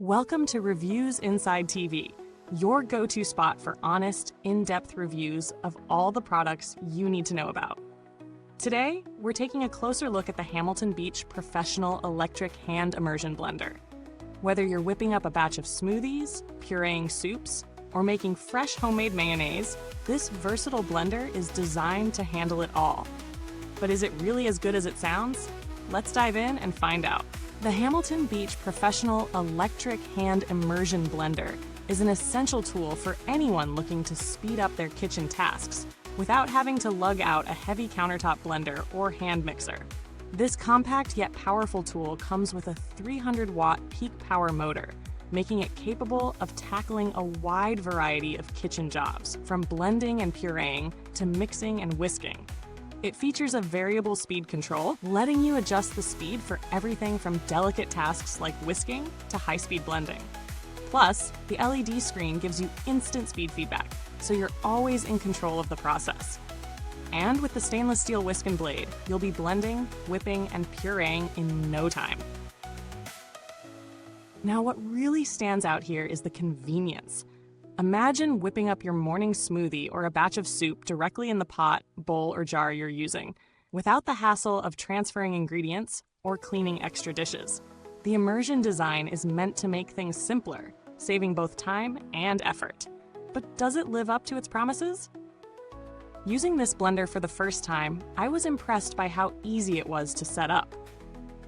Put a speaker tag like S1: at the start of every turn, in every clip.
S1: Welcome to Reviewsinside, your go-to spot for honest, in-depth reviews of all the products you need to know about. Today, we're taking a closer look at the Hamilton Beach Professional Electric Hand Immersion Blender. Whether you're whipping up a batch of smoothies, pureeing soups, or making fresh homemade mayonnaise, this versatile blender is designed to handle it all. But is it really as good as it sounds? Let's dive in and find out. The Hamilton Beach Professional Electric Hand Immersion Blender is an essential tool for anyone looking to speed up their kitchen tasks without having to lug out a heavy countertop blender or hand mixer. This compact yet powerful tool comes with a 300-watt peak power motor, making it capable of tackling a wide variety of kitchen jobs, from blending and pureeing to mixing and whisking. It features a variable speed control, letting you adjust the speed for everything from delicate tasks like whisking to high-speed blending. Plus, the LED screen gives you instant speed feedback, so you're always in control of the process. And with the stainless steel whisk and blade, you'll be blending, whipping, and pureeing in no time. Now, what really stands out here is the convenience. Imagine whipping up your morning smoothie or a batch of soup directly in the pot, bowl, or jar you're using, without the hassle of transferring ingredients or cleaning extra dishes. The immersion design is meant to make things simpler, saving both time and effort. But does it live up to its promises? Using this blender for the first time, I was impressed by how easy it was to set up.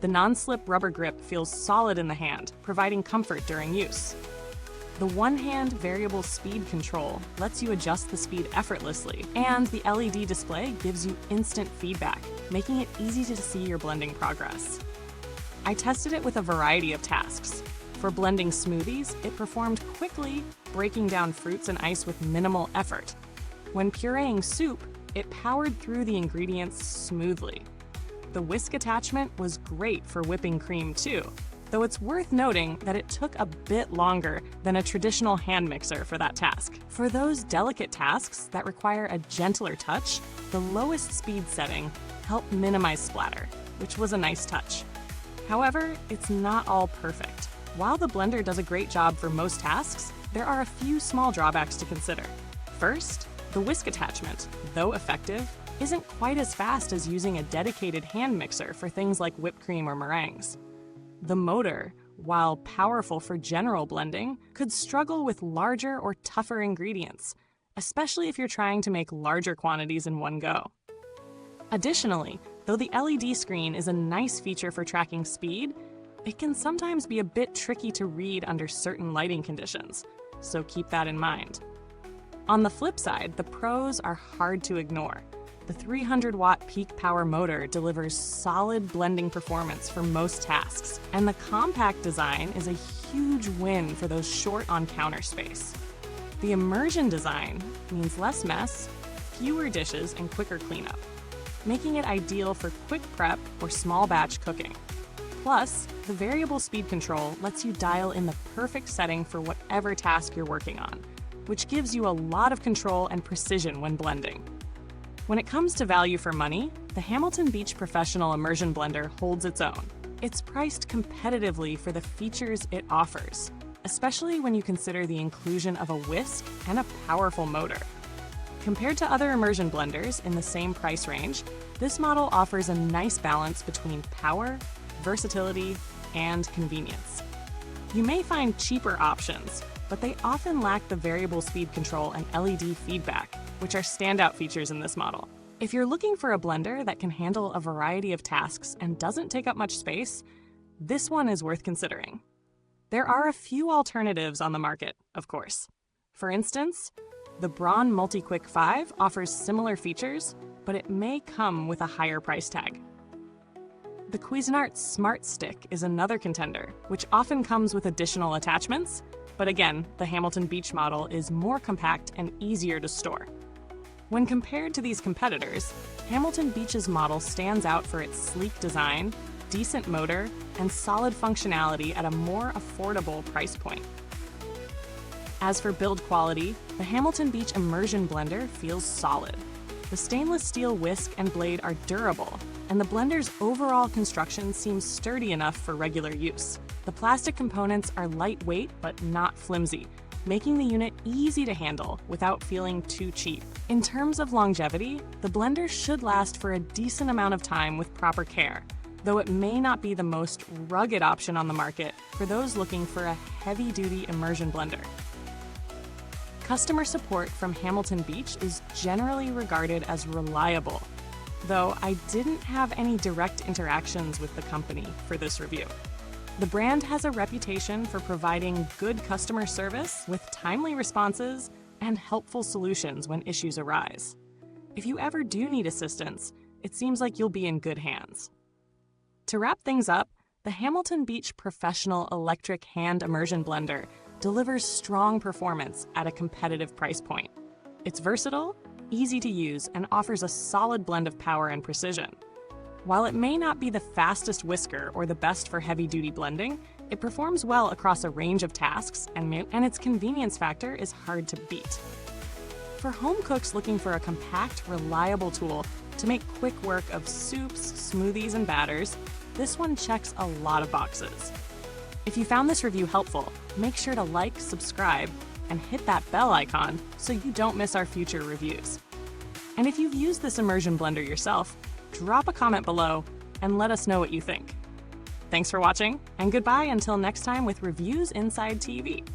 S1: The non-slip rubber grip feels solid in the hand, providing comfort during use. The one-hand variable speed control lets you adjust the speed effortlessly, and the LED display gives you instant feedback, making it easy to see your blending progress. I tested it with a variety of tasks. For blending smoothies, it performed quickly, breaking down fruits and ice with minimal effort. When pureeing soup, it powered through the ingredients smoothly. The whisk attachment was great for whipping cream too, though it's worth noting that it took a bit longer than a traditional hand mixer for that task. For those delicate tasks that require a gentler touch, the lowest speed setting helped minimize splatter, which was a nice touch. However, it's not all perfect. While the blender does a great job for most tasks, there are a few small drawbacks to consider. First, the whisk attachment, though effective, isn't quite as fast as using a dedicated hand mixer for things like whipped cream or meringues. The motor, while powerful for general blending, could struggle with larger or tougher ingredients, especially if you're trying to make larger quantities in one go. Additionally, though the LED screen is a nice feature for tracking speed, it can sometimes be a bit tricky to read under certain lighting conditions, so keep that in mind. On the flip side, the pros are hard to ignore. The 300-watt peak power motor delivers solid blending performance for most tasks, and the compact design is a huge win for those short on counter space. The immersion design means less mess, fewer dishes, and quicker cleanup, making it ideal for quick prep or small batch cooking. Plus, the variable speed control lets you dial in the perfect setting for whatever task you're working on, which gives you a lot of control and precision when blending. When it comes to value for money, the Hamilton Beach Professional Immersion Blender holds its own. It's priced competitively for the features it offers, especially when you consider the inclusion of a whisk and a powerful motor. Compared to other immersion blenders in the same price range, this model offers a nice balance between power, versatility, and convenience. You may find cheaper options, but they often lack the variable speed control and LED feedback, which are standout features in this model. If you're looking for a blender that can handle a variety of tasks and doesn't take up much space, this one is worth considering. There are a few alternatives on the market, of course. For instance, the Braun MultiQuick 5 offers similar features, but it may come with a higher price tag. The Cuisinart Smart Stick is another contender, which often comes with additional attachments, but again, the Hamilton Beach model is more compact and easier to store. When compared to these competitors, Hamilton Beach's model stands out for its sleek design, decent motor, and solid functionality at a more affordable price point. As for build quality, the Hamilton Beach Immersion Blender feels solid. The stainless steel whisk and blade are durable, and the blender's overall construction seems sturdy enough for regular use. The plastic components are lightweight but not flimsy, making the unit easy to handle without feeling too cheap. In terms of longevity, the blender should last for a decent amount of time with proper care, though it may not be the most rugged option on the market for those looking for a heavy-duty immersion blender. Customer support from Hamilton Beach is generally regarded as reliable, though I didn't have any direct interactions with the company for this review. The brand has a reputation for providing good customer service with timely responses and helpful solutions when issues arise. If you ever do need assistance, it seems like you'll be in good hands. To wrap things up, the Hamilton Beach Professional Electric Hand Immersion Blender delivers strong performance at a competitive price point. It's versatile, easy to use, and offers a solid blend of power and precision. While it may not be the fastest whisker or the best for heavy-duty blending, it performs well across a range of tasks, and its convenience factor is hard to beat. For home cooks looking for a compact, reliable tool to make quick work of soups, smoothies, and batters, this one checks a lot of boxes. If you found this review helpful, make sure to like, subscribe, and hit that bell icon so you don't miss our future reviews. And if you've used this immersion blender yourself, drop a comment below and let us know what you think. Thanks for watching, and goodbye until next time with Reviews Inside TV.